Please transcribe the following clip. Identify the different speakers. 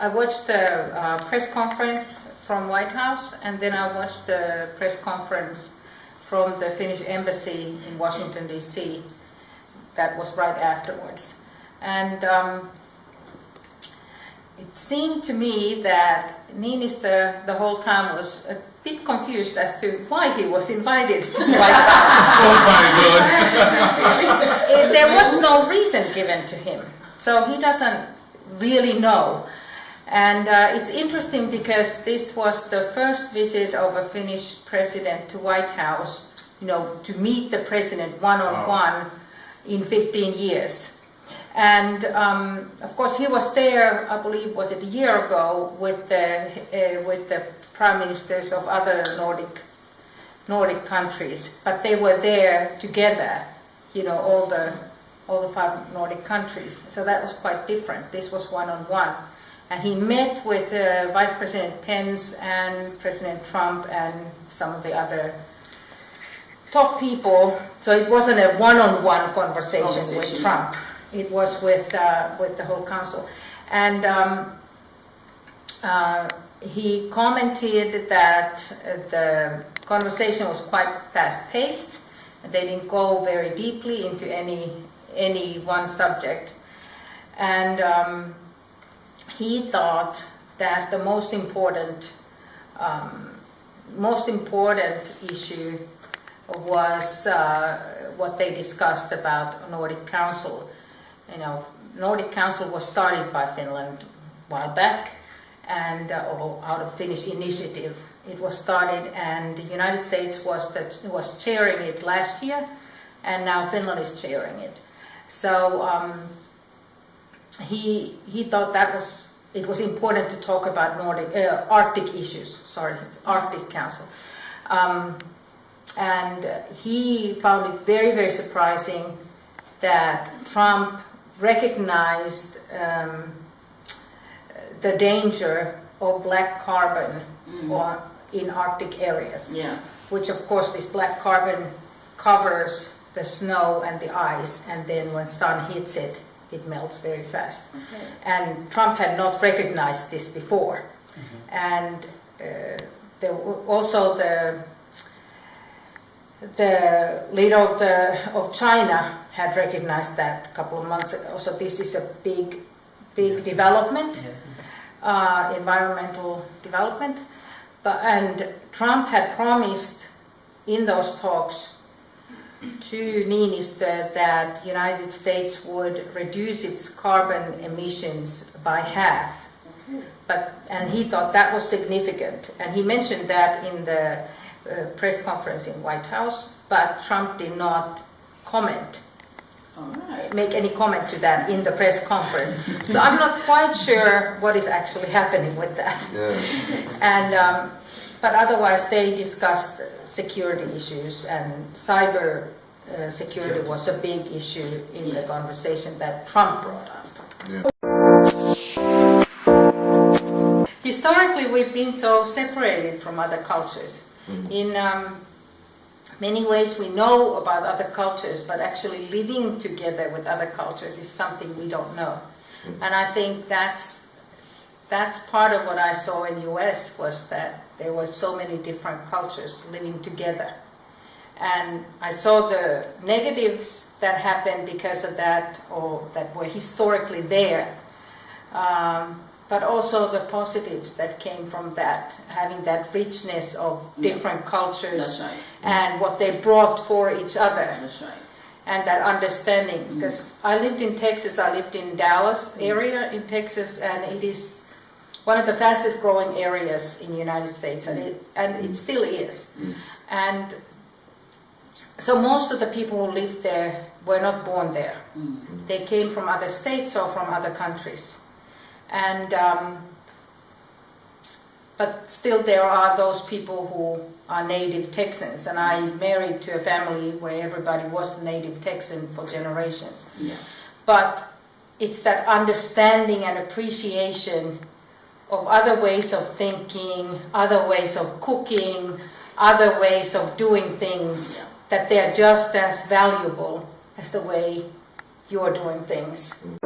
Speaker 1: I watched the press conference from White House, and then I watched the press conference from the Finnish embassy in Washington, D.C. That was right afterwards. And it seemed to me that Niinistö the whole time was a bit confused as to why he was invited to White House.
Speaker 2: Oh my God!
Speaker 1: There was no reason given to him, so he doesn't really know. And it's interesting because this was the first visit of a Finnish president to White House, to meet the president one-on-one in 15 years. And of course he was there, I believe, was it a year ago, with the prime ministers of other Nordic countries. But they were there together, all the 5 Nordic countries. So that was quite different. This was one-on-one. And he met with Vice President Pence and President Trump and some of the other top people. So it wasn't a one-on-one conversation with Trump. It was with the whole council. And he commented that the conversation was quite fast-paced. They didn't go very deeply into any one subject. And he thought that the most important issue was what they discussed about Nordic Council. Nordic Council was started by Finland a while back, and out of Finnish initiative. It was started, and the United States was chairing it last year, and now Finland is chairing it. So he thought it was important to talk about Arctic issues. Sorry, it's Arctic Council. And he found it very, very surprising that Trump recognized the danger of black carbon in Arctic areas, which of course this black carbon covers the snow and the ice, and then when sun hits it, it melts very fast. Okay. And Trump had not recognized this before. And also the leader of China had recognized that a couple of months ago. So this is a big development, environmental development. And Trump had promised in those talks to Niinistö that the United States would reduce its carbon emissions by half. And he thought that was significant. And he mentioned that in the press conference in White House, but Trump did not make any comment to that in the press conference. So I'm not quite sure what is actually happening with that. And but otherwise they discussed security issues, and cyber security was a big issue in the conversation that Trump brought up. Historically, we've been so separated from other cultures. In many ways we know about other cultures, but actually living together with other cultures is something we don't know. And I think that's part of what I saw in the US, was that there were so many different cultures living together. And I saw the negatives that happened because of that, or that were historically there. But also the positives that came from that, having that richness of different cultures and what they brought for each other. That's right. And that understanding. Because I lived in Texas, I lived in Dallas area in Texas, and it is one of the fastest growing areas in the United States, and it still is. And so most of the people who lived there were not born there. They came from other states or from other countries. And but still there are those people who are native Texans, and I married to a family where everybody was native Texan for generations. But it's that understanding and appreciation of other ways of thinking, other ways of cooking, other ways of doing things, that they're just as valuable as the way you're doing things.